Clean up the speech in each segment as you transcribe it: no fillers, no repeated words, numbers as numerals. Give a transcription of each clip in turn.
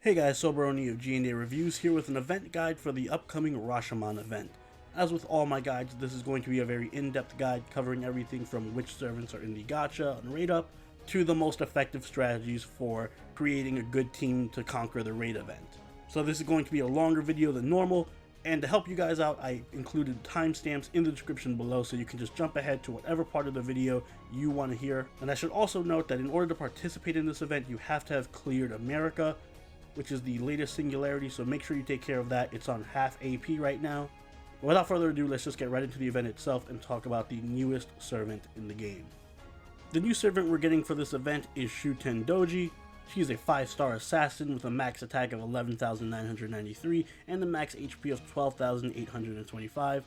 Hey guys, Soberoni of G&A Reviews here with an event guide for the upcoming Rashomon event. As with all my guides, this is going to be a very in-depth guide covering everything from which servants are in the gacha and raid up, to the most effective strategies for creating a good team to conquer the raid event. So this is going to be a longer video than normal, and to help you guys out, I included timestamps in the description below so you can just jump ahead to whatever part of the video you want to hear. And I should also note that in order to participate in this event, you have to have cleared America, which is the latest singularity, so make sure you take care of that. It's on half AP right now. But without further ado, let's just get right into the event itself and talk about the newest servant in the game. The new servant we're getting for this event is Shuten Doji. She is a 5-star assassin with a max attack of 11,993 and a max HP of 12,825.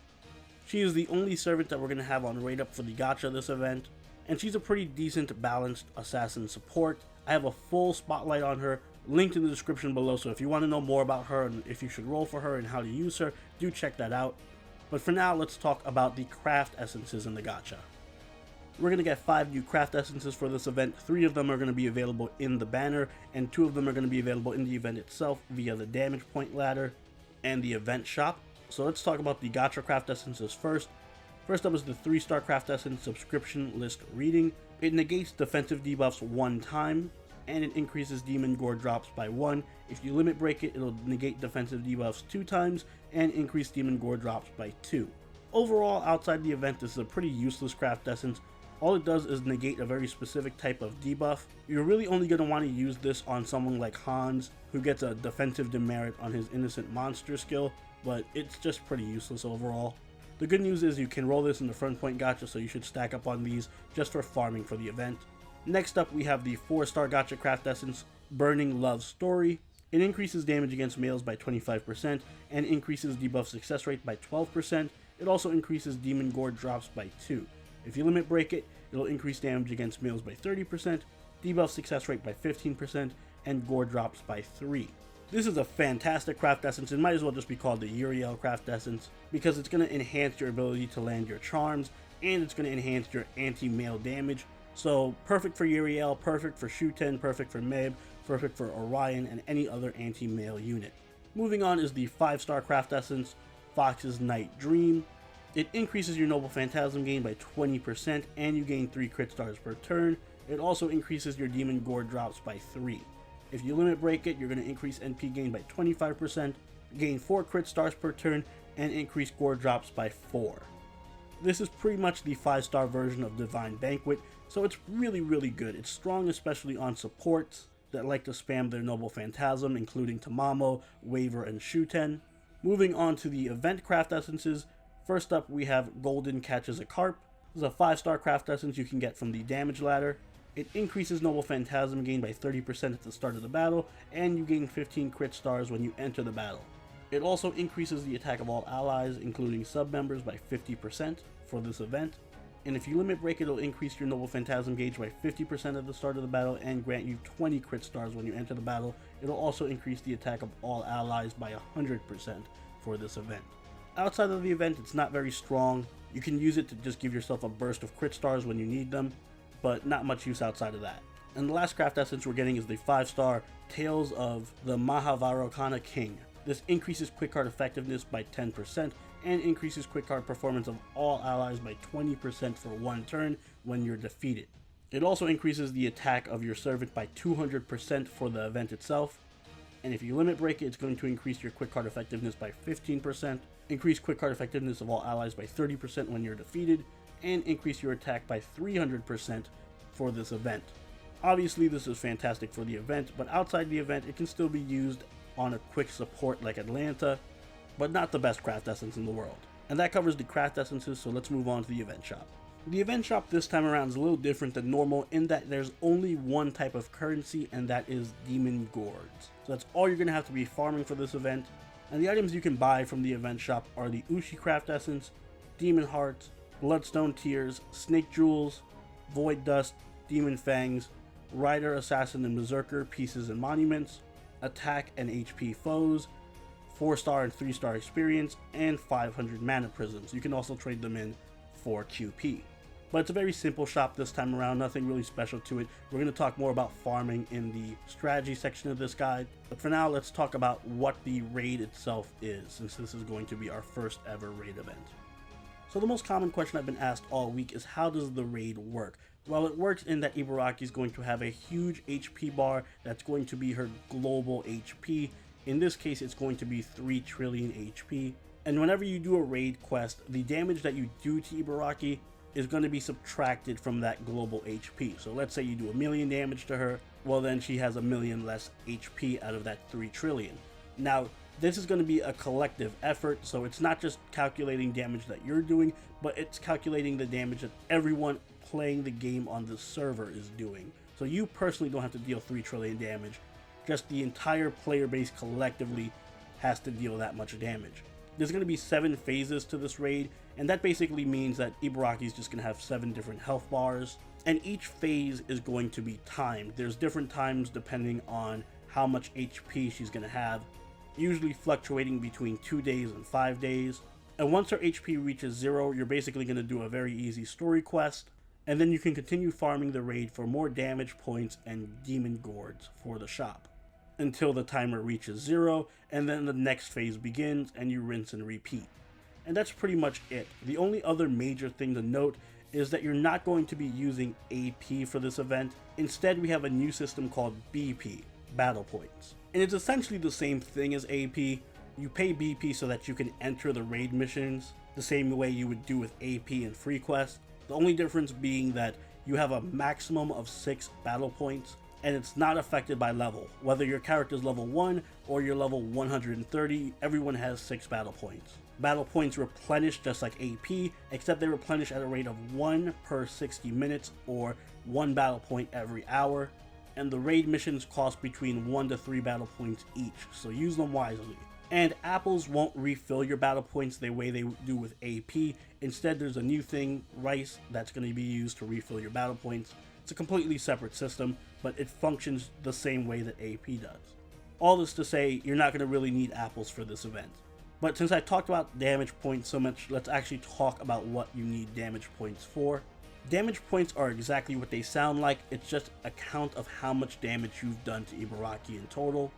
She is the only servant that we're going to have on raid up for the gacha this event, and she's a pretty decent balanced assassin support. I have a full spotlight on her linked in the description below, so if you want to know more about her and if you should roll for her and how to use her, do check that out. But for now, let's talk about the craft essences in the gacha. We're going to get 5 new craft essences for this event. 3 of them are going to be available in the banner, and 2 of them are going to be available in the event itself via the damage point ladder and the event shop. So let's talk about the gacha craft essences first. First up is the 3-star craft essence subscription list reading. It negates defensive debuffs 1 time, and it increases demon gore drops by 1. If you limit break it, it'll negate defensive debuffs 2 times and increase demon gore drops by 2. Overall, outside the event, this is a pretty useless craft essence. All it does is negate a very specific type of debuff. You're really only going to want to use this on someone like Hans, who gets a defensive demerit on his innocent monster skill, but it's just pretty useless overall. The good news is you can roll this in the front point gacha, so you should stack up on these just for farming for the event. Next up, we have the 4-star gacha craft essence, Burning Love Story. It increases damage against males by 25% and increases debuff success rate by 12%. It also increases demon gore drops by 2. If you limit break it, it'll increase damage against males by 30%, debuff success rate by 15%, and gore drops by 3. This is a fantastic craft essence. It might as well just be called the Uriel craft essence, because it's going to enhance your ability to land your charms, and it's going to enhance your anti-male damage. So perfect for Uriel, perfect for Shuten, perfect for Meb, perfect for Orion, and any other anti-male unit. Moving on is the 5-star craft essence, Fox's Night Dream. It increases your Noble Phantasm gain by 20%, and you gain 3 crit stars per turn. It also increases your demon gore drops by 3. If you limit break it, you're going to increase NP gain by 25%, gain 4 crit stars per turn, and increase gore drops by 4. This is pretty much the 5-star version of Divine Banquet, so it's really good. It's strong especially on supports that like to spam their Noble Phantasm, including Tamamo, Waver, and Shuten. Moving on to the event craft essences, first up we have Golden Catches a Carp. This is a 5-star craft essence you can get from the damage ladder. It increases Noble Phantasm gain by 30% at the start of the battle, and you gain 15 crit stars when you enter the battle. It also increases the attack of all allies, including sub-members, by 50% for this event. And if you limit break, it'll increase your Noble Phantasm gauge by 50% at the start of the battle and grant you 20 crit stars when you enter the battle. It'll also increase the attack of all allies by 100% for this event. Outside of the event, it's not very strong. You can use it to just give yourself a burst of crit stars when you need them, but not much use outside of that. And the last craft essence we're getting is the 5-star Tales of the Mahavarokana King. This increases quick card effectiveness by 10% and increases quick card performance of all allies by 20% for 1 turn when you're defeated. It also increases the attack of your servant by 200% for the event itself. And if you limit break it, it's going to increase your quick card effectiveness by 15%, increase quick card effectiveness of all allies by 30% when you're defeated, and increase your attack by 300% for this event. Obviously this is fantastic for the event, but outside the event it can still be used on a quick support like Atlanta, but not the best craft essence in the world. And that covers the craft essences, so let's move on to the event shop. The event shop this time around is a little different than normal in that there's only one type of currency, and that is Demon Gourds. So that's all you're going to have to be farming for this event. And the items you can buy from the event shop are the Ushi craft essence, Demon Hearts, Bloodstone Tears, Snake Jewels, Void Dust, Demon Fangs, Rider, Assassin, and Berserker pieces and monuments, attack and HP foes, 4-star and 3-star experience, and 500 mana prisms. You can also trade them in for QP. But it's a very simple shop this time around, nothing really special to it. We're going to talk more about farming in the strategy section of this guide. But for now, let's talk about what the raid itself is, since this is going to be our first ever raid event. So the most common question I've been asked all week is, how does the raid work? Well, it works in that Ibaraki is going to have a huge HP bar that's going to be her global HP. In this case, it's going to be 3 trillion HP. And whenever you do a raid quest, the damage that you do to Ibaraki is going to be subtracted from that global HP. So let's say you do 1 million damage to her, well then she has 1 million less HP out of that 3 trillion. Now, this is going to be a collective effort, so it's not just calculating damage that you're doing, but it's calculating the damage that everyone playing the game on the server is doing. So you personally don't have to deal 3 trillion damage, just the entire player base collectively has to deal that much damage. There's going to be 7 phases to this raid, and that basically means that Ibaraki is just going to have 7 different health bars, and each phase is going to be timed. There's different times depending on how much HP she's going to have, usually fluctuating between 2 days and 5 days. And once her HP reaches 0, you're basically going to do a very easy story quest, and then you can continue farming the raid for more damage points and demon gourds for the shop, until the timer reaches 0, and then the next phase begins and you rinse and repeat. And that's pretty much it. The only other major thing to note is that you're not going to be using AP for this event. Instead, we have a new system called BP, Battle Points. And it's essentially the same thing as AP. You pay BP so that you can enter the raid missions the same way you would do with AP and free quest. The only difference being that you have a maximum of 6 battle points, and it's not affected by level. Whether your character is level 1 or you're level 130, everyone has 6 battle points. Battle points replenish just like AP, except they replenish at a rate of 1 per 60 minutes or 1 battle point every hour. And the raid missions cost between 1 to 3 battle points each, so use them wisely. And apples won't refill your battle points the way they do with AP. Instead, there's a new thing, rice, that's going to be used to refill your battle points. It's a completely separate system, but it functions the same way that AP does. All this to say, you're not going to really need apples for this event. But since I talked about damage points so much, let's actually talk about what you need damage points for. Damage points are exactly what they sound like. It's just a count of how much damage you've done to Ibaraki in total.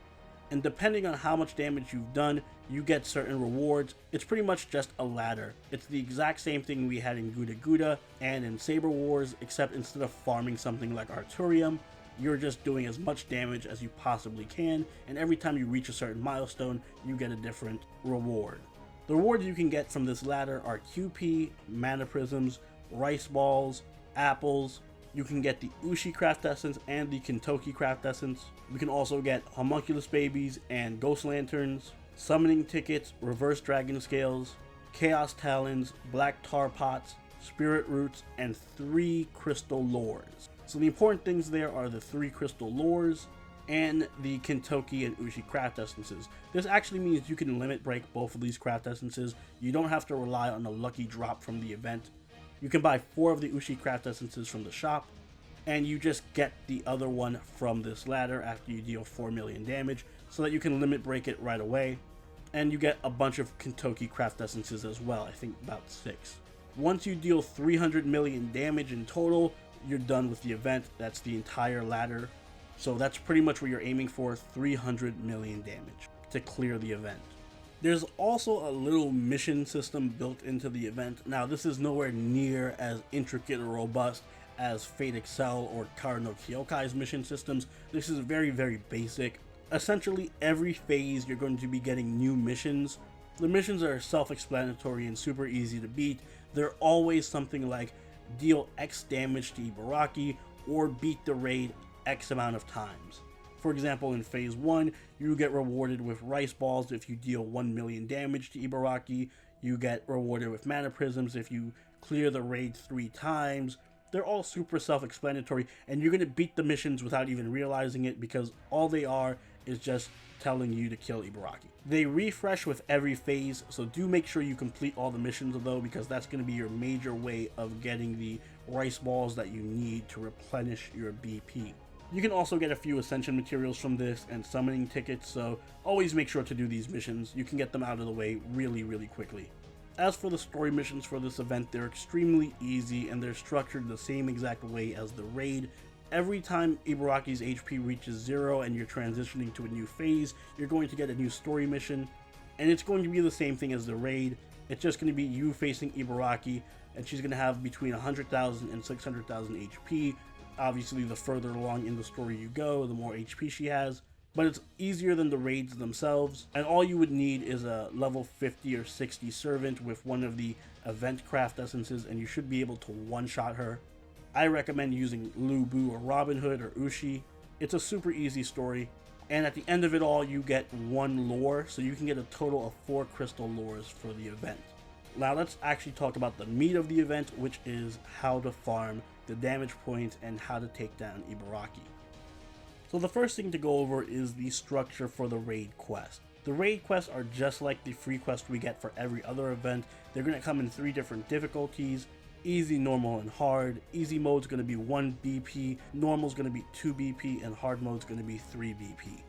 And depending on how much damage you've done, you get certain rewards. It's pretty much just a ladder. It's the exact same thing we had in Guda Guda and in Saber Wars, except instead of farming something like Arturium, you're just doing as much damage as you possibly can, and every time you reach a certain milestone, you get a different reward. The rewards you can get from this ladder are QP, mana prisms, rice balls, apples. You can get the Ushi craft essence and the Kintoki craft essence. We can also get homunculus babies and ghost lanterns, summoning tickets, reverse dragon scales, chaos talons, black tar pots, spirit roots, and 3 crystal lores. So the important things there are the 3 crystal lores and the Kintoki and Ushi craft essences. This actually means you can limit break both of these craft essences. You don't have to rely on a lucky drop from the event. You can buy 4 of the Ushi craft essences from the shop, and you just get the other one from this ladder after you deal 4 million damage, so that you can limit break it right away. And you get a bunch of Kintoki craft essences as well, I think about 6. Once you deal 300 million damage in total, you're done with the event. That's the entire ladder. So that's pretty much what you're aiming for, 300 million damage to clear the event. There's also a little mission system built into the event. Now, this is nowhere near as intricate or robust as Fate Excel or Kara no Kyokai's mission systems. This is very, very basic. Essentially, every phase you're going to be getting new missions. The missions are self-explanatory and super easy to beat. They're always something like deal X damage to Ibaraki or beat the raid X amount of times. For example, in phase 1, you get rewarded with rice balls if you deal 1 million damage to Ibaraki. You get rewarded with mana prisms if you clear the raid 3 times. They're all super self-explanatory, and you're going to beat the missions without even realizing it, because all they are is just telling you to kill Ibaraki. They refresh with every phase, so do make sure you complete all the missions though, because that's going to be your major way of getting the rice balls that you need to replenish your BP. You can also get a few ascension materials from this and summoning tickets, so always make sure to do these missions. You can get them out of the way really, really quickly. As for the story missions for this event, they're extremely easy and they're structured the same exact way as the raid. Every time Ibaraki's HP reaches 0 and you're transitioning to a new phase, you're going to get a new story mission, and it's going to be the same thing as the raid. It's just going to be you facing Ibaraki, and she's going to have between 100,000 and 600,000 HP. Obviously, the further along in the story you go, the more HP she has, but it's easier than the raids themselves, and all you would need is a level 50 or 60 servant with one of the event craft essences, and you should be able to one-shot her. I recommend using Lu Bu or Robin Hood or Ushi. It's a super easy story, and at the end of it all, you get 1 lore, so you can get a total of 4 crystal lores for the event. Now let's actually talk about the meat of the event, which is how to farm the damage points and how to take down Ibaraki. So the first thing to go over is the structure for the raid quest. The raid quests are just like the free quest we get for every other event. They're going to come in 3 different difficulties: easy, normal, and hard. Easy mode is going to be 1 BP, normal is going to be 2 BP, and hard mode is going to be 3 BP.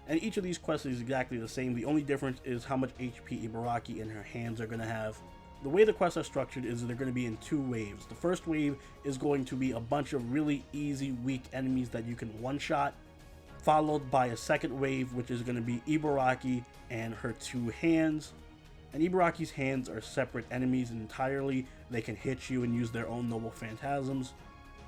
And each of these quests is exactly the same. The only difference is how much HP Ibaraki and her hands are going to have. The way the quests are structured is they're going to be in 2 waves. The first wave is going to be a bunch of really easy, weak enemies that you can one-shot, followed by a second wave, which is going to be Ibaraki and her 2 hands. And Ibaraki's hands are separate enemies entirely. They can hit you and use their own noble phantasms.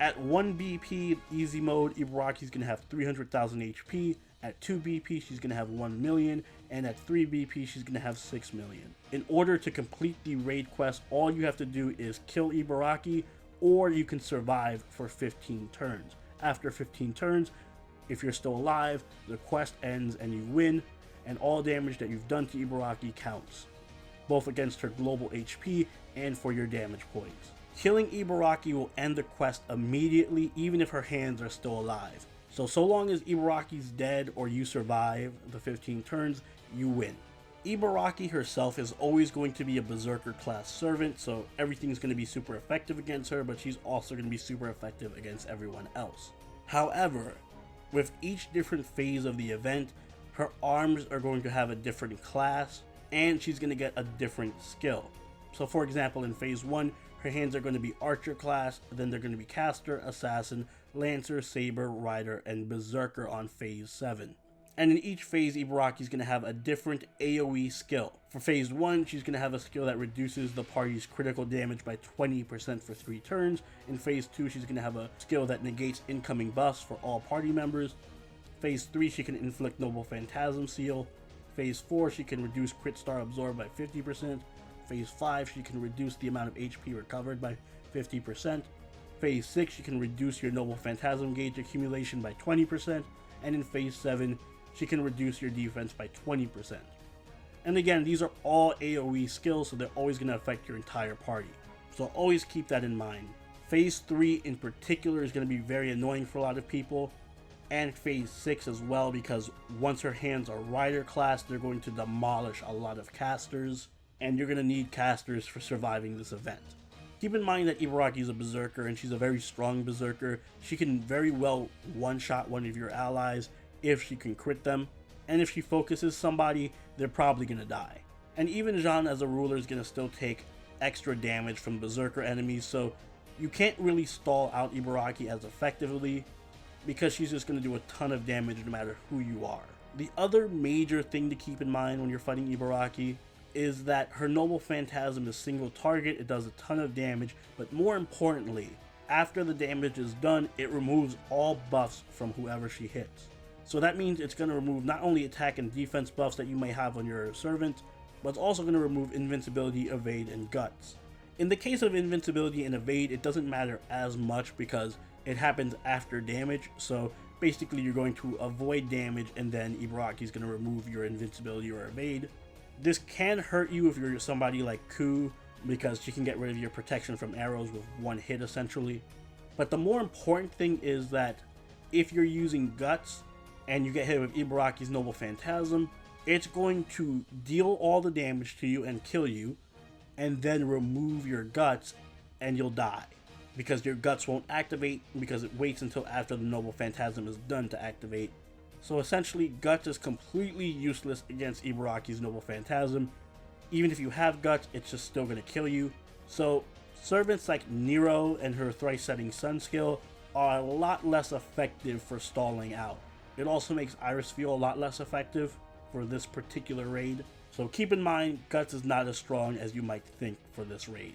At 1 BP easy mode, Ibaraki's going to have 300,000 HP. At 2 BP, she's going to have 1 million, and at 3 BP, she's going to have 6 million. In order to complete the raid quest, all you have to do is kill Ibaraki, or you can survive for 15 turns. After 15 turns, if you're still alive, the quest ends and you win, and all damage that you've done to Ibaraki counts, both against her global HP and for your damage points. Killing Ibaraki will end the quest immediately, even if her hands are still alive. So long as Ibaraki's dead or you survive the 15 turns, you win. Ibaraki herself is always going to be a Berserker class servant, so everything's going to be super effective against her, but she's also going to be super effective against everyone else. However, with each different phase of the event, her arms are going to have a different class, and she's going to get a different skill. So for example, in phase 1, her hands are going to be Archer class, then they're going to be Caster, Assassin, Lancer, Saber, Rider, and Berserker on phase 7. And in each phase, Ibaraki's going to have a different AoE skill. For phase 1, she's going to have a skill that reduces the party's critical damage by 20% for 3 turns. In phase 2, she's going to have a skill that negates incoming buffs for all party members. Phase 3, she can inflict Noble Phantasm Seal. Phase 4, she can reduce Crit Star Absorb by 50%. Phase 5, she can reduce the amount of HP recovered by 50%. Phase 6, she can reduce your Noble Phantasm Gauge accumulation by 20%. And in Phase 7, she can reduce your defense by 20%. And again, these are all AoE skills, so they're always going to affect your entire party. So always keep that in mind. Phase 3 in particular is going to be very annoying for a lot of people. And Phase 6 as well, because once her hands are Rider class, they're going to demolish a lot of casters. And you're going to need casters for surviving this event. Keep in mind that Ibaraki is a Berserker, and she's a very strong Berserker. She can very well one-shot one of your allies if she can crit them. And if she focuses somebody, they're probably going to die. And even Jean as a ruler is going to still take extra damage from Berserker enemies, so you can't really stall out Ibaraki as effectively, because she's just going to do a ton of damage no matter who you are. The other major thing to keep in mind when you're fighting Ibaraki is that her Noble Phantasm is single target. It does a ton of damage, but more importantly, after the damage is done, it removes all buffs from whoever she hits. So that means it's going to remove not only attack and defense buffs that you may have on your servant, but it's also going to remove invincibility, evade, and guts. In the case of invincibility and evade, it doesn't matter as much because it happens after damage, so basically you're going to avoid damage and then Ibaraki is going to remove your invincibility or evade. This can hurt you if you're somebody like Ku, because she can get rid of your protection from arrows with one hit essentially. But the more important thing is that if you're using Guts and you get hit with Ibaraki's Noble Phantasm, it's going to deal all the damage to you and kill you, and then remove your Guts and you'll die. Because your Guts won't activate, because it waits until after the Noble Phantasm is done to activate. So essentially, Guts is completely useless against Ibaraki's Noble Phantasm, Even if you have guts, it's just still going to kill you. So servants like Nero and her thrice setting sun skill are a lot less effective for stalling out. It also makes Iris feel a lot less effective for this particular raid. So keep in mind, guts is not as strong as you might think for this raid.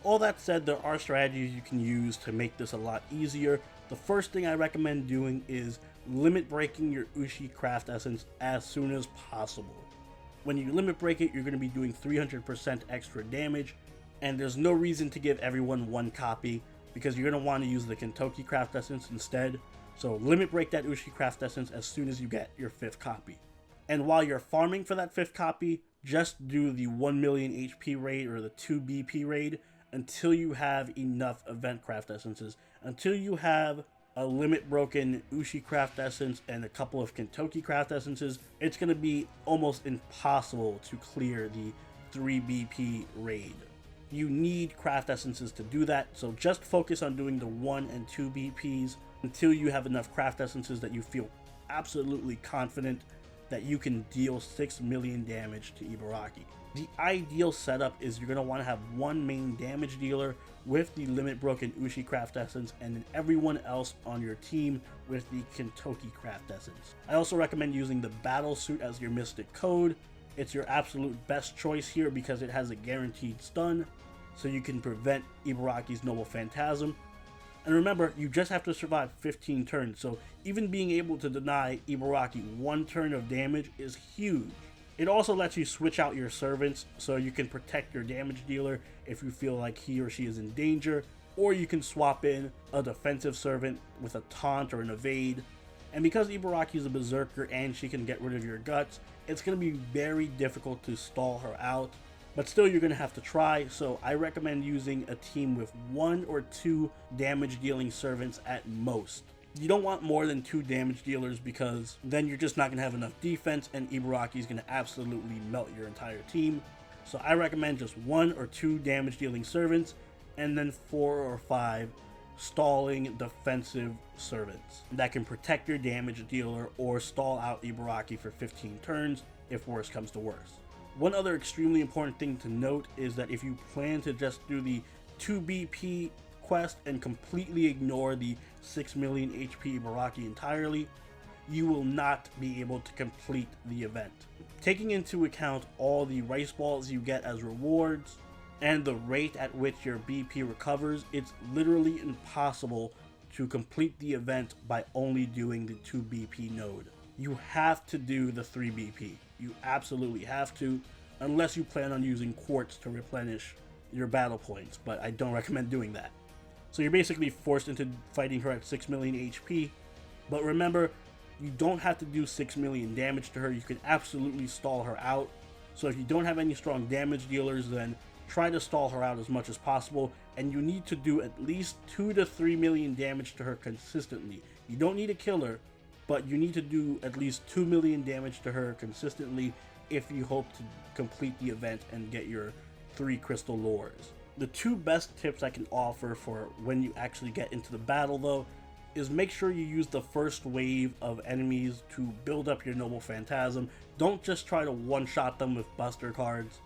All that said, there are strategies you can use to make this a lot easier. The first thing I recommend doing is limit breaking your Ushi craft essence as soon as possible. When you limit break it, you're going to be doing 300% extra damage, and there's no reason to give everyone one copy because you're going to want to use the Kentoki craft essence instead. So limit break that Ushi craft essence as soon as you get your 5th copy. And while you're farming for that 5th copy, just do the 1 million HP raid or the 2 BP raid until you have enough event craft essences. Until you have a limit broken Ushi craft essence and a couple of Kentoki craft essences, it's going to be almost impossible to clear the 3 BP raid. You need craft essences to do that, so just focus on doing the 1 and 2 BPs until you have enough craft essences that you feel absolutely confident that you can deal 6 million damage to Ibaraki. The ideal setup is you're going to want to have one main damage dealer with the limit broken Ushi craft essence and then everyone else on your team with the Kentoki craft essence. I also recommend using the battle suit as your mystic code. It's your absolute best choice here because it has a guaranteed stun, so you can prevent Ibaraki's Noble Phantasm. And remember, you just have to survive 15 turns, so even being able to deny Ibaraki 1 turn of damage is huge. It also lets you switch out your servants so you can protect your damage dealer if you feel like he or she is in danger, or you can swap in a defensive servant with a taunt or an evade. And because Ibaraki is a berserker and she can get rid of your guts, it's going to be very difficult to stall her out. But still, you're going to have to try, so I recommend using a team with 1 or 2 damage dealing servants at most. You don't want more than 2 damage dealers because then you're just not going to have enough defense and Ibaraki is going to absolutely melt your entire team. So I recommend just 1 or 2 damage dealing servants and then 4 or 5 stalling defensive servants that can protect your damage dealer or stall out Ibaraki for 15 turns if worse comes to worse. One other extremely important thing to note is that if you plan to just do the 2 BP quest and completely ignore the 6 million HP Ibaraki entirely, you will not be able to complete the event. Taking into account all the rice balls you get as rewards and the rate at which your BP recovers, it's literally impossible to complete the event by only doing the 2 BP node. You have to do the 3 BP. You absolutely have to, unless you plan on using quartz to replenish your battle points, but I don't recommend doing that. So you're basically forced into fighting her at 6 million HP, but remember, you don't have to do 6 million damage to her. You can absolutely stall her out. So if you don't have any strong damage dealers, then try to stall her out as much as possible, and you need to do at least 2 to 3 million damage to her consistently. You don't need to kill her, but you need to do at least 2 million damage to her consistently if you hope to complete the event and get your 3 crystal lores. The 2 best tips I can offer for when you actually get into the battle though is make sure you use the first wave of enemies to build up your Noble Phantasm. Don't just try to one-shot them with buster cards.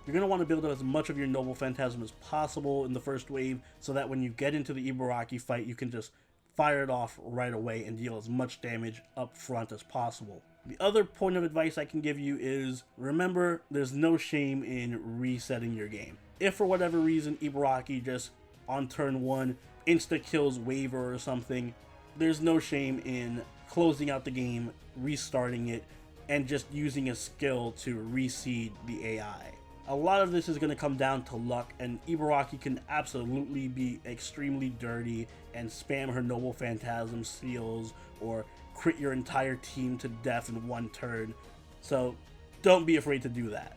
You're going to want to build up as much of your Noble Phantasm as possible in the first wave so that when you get into the Ibaraki fight you can just fire it off right away and deal as much damage up front as possible. The other point of advice I can give you is remember there's no shame in resetting your game. If for whatever reason Ibaraki just on turn 1 insta-kills Waver or something, there's no shame in closing out the game, restarting it, and just using a skill to reseed the AI. A lot of this is going to come down to luck, and Ibaraki can absolutely be extremely dirty and spam her Noble Phantasm seals or crit your entire team to death in 1 turn, so don't be afraid to do that.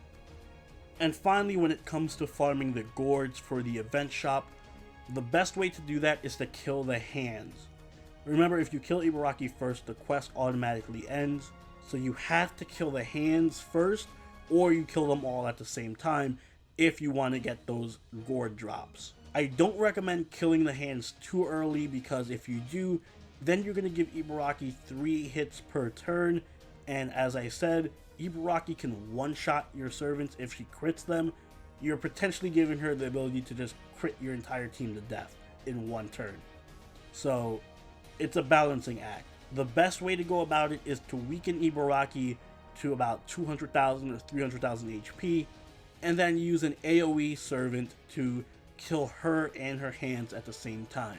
And finally, when it comes to farming the Gourds for the event shop, the best way to do that is to kill the hands. Remember, if you kill Ibaraki first, the quest automatically ends, so you have to kill the hands first, or you kill them all at the same time if you want to get those Gourd drops. I don't recommend killing the hands too early because if you do, then you're going to give Ibaraki 3 hits per turn, and as I said, Ibaraki can one-shot your servants if she crits them. You're potentially giving her the ability to just crit your entire team to death in one turn. So it's a balancing act. The best way to go about it is to weaken Ibaraki to about 200,000 or 300,000 HP, and then use an AoE servant to kill her and her hands at the same time.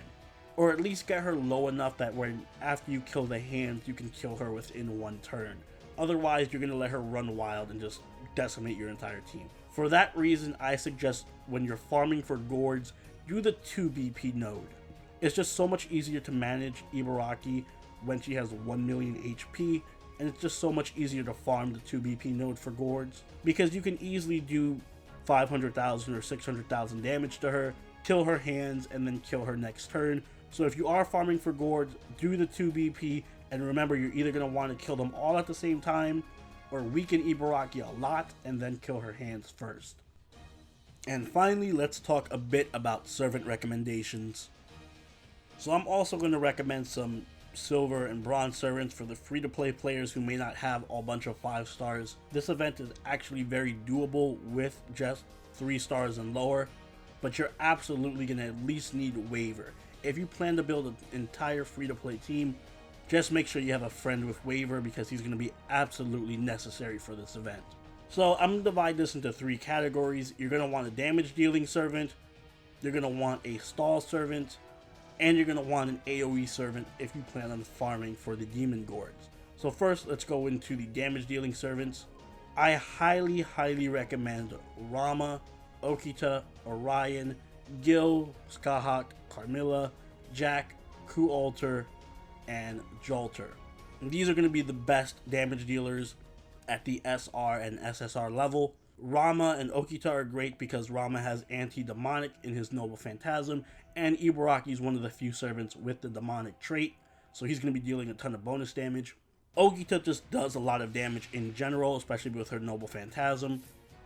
Or at least get her low enough that when after you kill the hands, you can kill her within one turn. Otherwise, you're going to let her run wild and just decimate your entire team. For that reason, I suggest when you're farming for Gourds, do the 2 BP node. It's just so much easier to manage Ibaraki when she has 1 million HP, and it's just so much easier to farm the 2 BP node for Gourds, because you can easily do 500,000 or 600,000 damage to her, kill her hands, and then kill her next turn. So if you are farming for Gourds, do the 2 BP, and remember, you're either going to want to kill them all at the same time, or weaken Ibaraki a lot, and then kill her hands first. And finally, let's talk a bit about servant recommendations. So I'm also going to recommend some silver and bronze servants for the free-to-play players who may not have a bunch of 5 stars. This event is actually very doable with just 3 stars and lower, but you're absolutely going to at least need waiver. If you plan to build an entire free-to-play team, just make sure you have a friend with waiver, because he's going to be absolutely necessary for this event. So I'm going to divide this into 3 categories. You're going to want a damage dealing servant, you're going to want a stall servant, and you're going to want an AoE servant if you plan on farming for the demon gourds. So first, let's go into the damage dealing servants. I highly recommend Rama, Okita, Orion, Gil, Skahak, Carmilla, Jack, Ku Alter, and Jolter. And these are going to be the best damage dealers at the SR and SSR level. Rama and Okita are great because Rama has anti-demonic in his Noble Phantasm, and Ibaraki is one of the few servants with the demonic trait, so he's going to be dealing a ton of bonus damage. Okita just does a lot of damage in general, especially with her Noble Phantasm,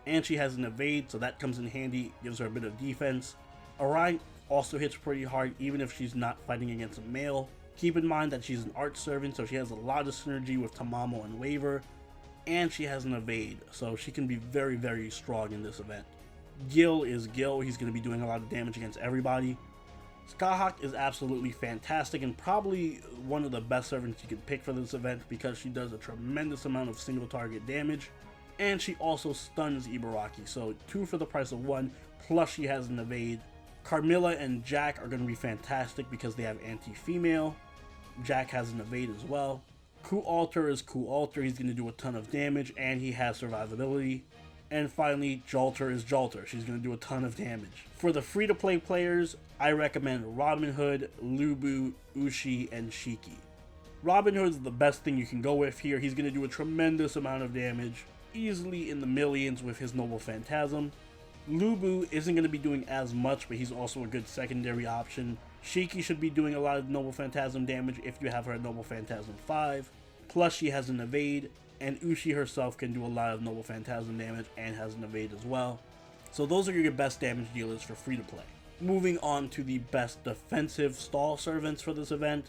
and she has an evade, so that comes in handy, gives her a bit of defense. Orion also hits pretty hard even if she's not fighting against a male. Keep in mind that she's an arch servant, so she has a lot of synergy with Tamamo and Waver, and she has an evade, so she can be very strong in this event. Gil is Gil, he's going to be doing a lot of damage against everybody. Skahak is absolutely fantastic and probably one of the best servants you can pick for this event because she does a tremendous amount of single target damage, and she also stuns Ibaraki, so 2 for the price of 1, plus she has an evade. Carmilla and Jack are going to be fantastic because they have anti-female. Jack has an evade as well. Ku Alter is Ku Alter, he's going to do a ton of damage, and he has survivability. And finally, Jolter is Jolter, she's going to do a ton of damage. For the free-to-play players, I recommend Robin Hood, Lubu, Ushi, and Shiki. Robin Hood is the best thing you can go with here. He's going to do a tremendous amount of damage, easily in the millions with his Noble Phantasm. Lubu isn't going to be doing as much, but he's also a good secondary option. Shiki should be doing a lot of Noble Phantasm damage if you have her at Noble Phantasm 5. Plus she has an evade, and Ushi herself can do a lot of Noble Phantasm damage and has an evade as well. So those are your best damage dealers for free to play. Moving on to the best defensive stall servants for this event.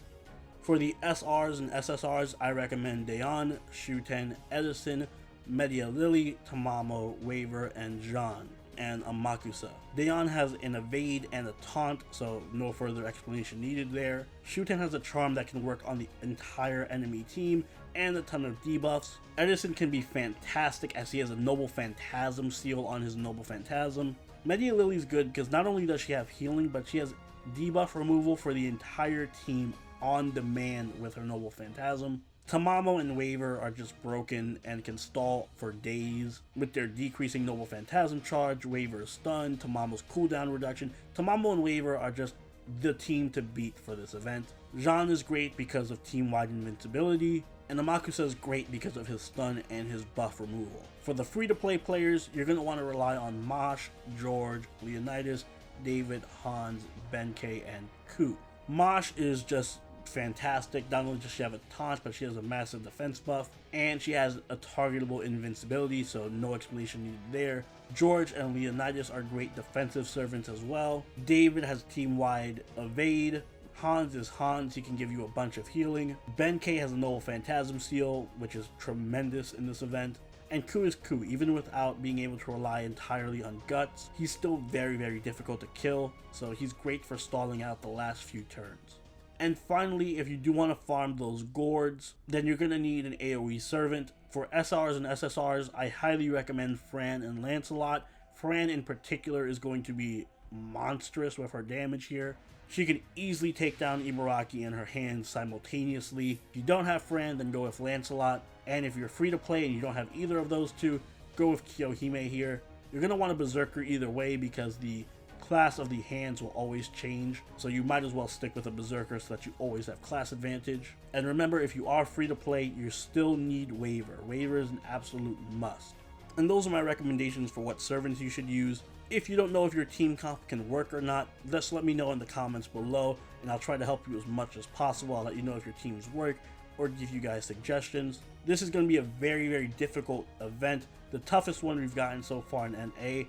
For the SRs and SSRs, I recommend Dayon, Shuten, Edison, Media Lily, Tamamo, Waver, and Jean, and Amakusa. Dayon has an evade and a taunt, so no further explanation needed there. Shuten has a charm that can work on the entire enemy team and a ton of debuffs. Edison can be fantastic as he has a Noble Phantasm seal on his Noble Phantasm. Media Lily's good because not only does she have healing, but she has debuff removal for the entire team on demand with her Noble Phantasm. Tamamo and Waver are just broken and can stall for days. With their decreasing Noble Phantasm charge, Waver is stunned, Tamamo's cooldown reduction. Tamamo and Waver are just the team to beat for this event. Jean is great because of team-wide invincibility, and Amakusa is great because of his stun and his buff removal. For the free-to-play players, you're going to want to rely on Mosh, George, Leonidas, David, Hans, Benkei, and Ku. Mosh is just fantastic. Not only does she have a taunt, but she has a massive defense buff, and she has a targetable invincibility, so no explanation needed there. George and Leonidas are great defensive servants as well. David has team-wide evade. Hans is Hans, he can give you a bunch of healing. Benkei has a Noble Phantasm seal, which is tremendous in this event. And Ku is Ku, even without being able to rely entirely on guts, he's still very, very difficult to kill, so he's great for stalling out the last few turns. And finally, if you do want to farm those Gourds, then you're going to need an AoE servant. For SRs and SSRs, I highly recommend Fran and Lancelot. Fran in particular is going to be monstrous with her damage here. She can easily take down Ibaraki in her hands simultaneously. If you don't have Fran, then go with Lancelot. And if you're free to play and you don't have either of those two, go with Kiyohime here. You're going to want a Berserker either way because the class of the hands will always change, so you might as well stick with a Berserker so that you always have class advantage. And remember, if you are free to play, you still need Waver. Waver is an absolute must. And those are my recommendations for what servants you should use. If you don't know if your team comp can work or not, just let me know in the comments below, and I'll try to help you as much as possible. I'll let you know if your teams work or give you guys suggestions. This is going to be a very, very difficult event, the toughest one we've gotten so far in NA.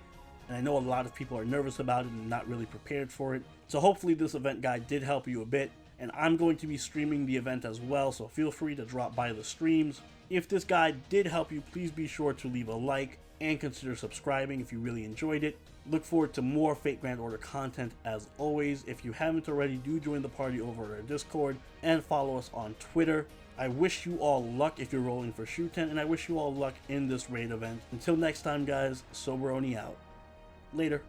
And I know a lot of people are nervous about it and not really prepared for it. So hopefully this event guide did help you a bit. And I'm going to be streaming the event as well, so feel free to drop by the streams. If this guide did help you, please be sure to leave a like and consider subscribing if you really enjoyed it. Look forward to more Fate Grand Order content as always. If you haven't already, do join the party over at our Discord and follow us on Twitter. I wish you all luck if you're rolling for Shuten, and I wish you all luck in this raid event. Until next time guys, Soberoni out. Later.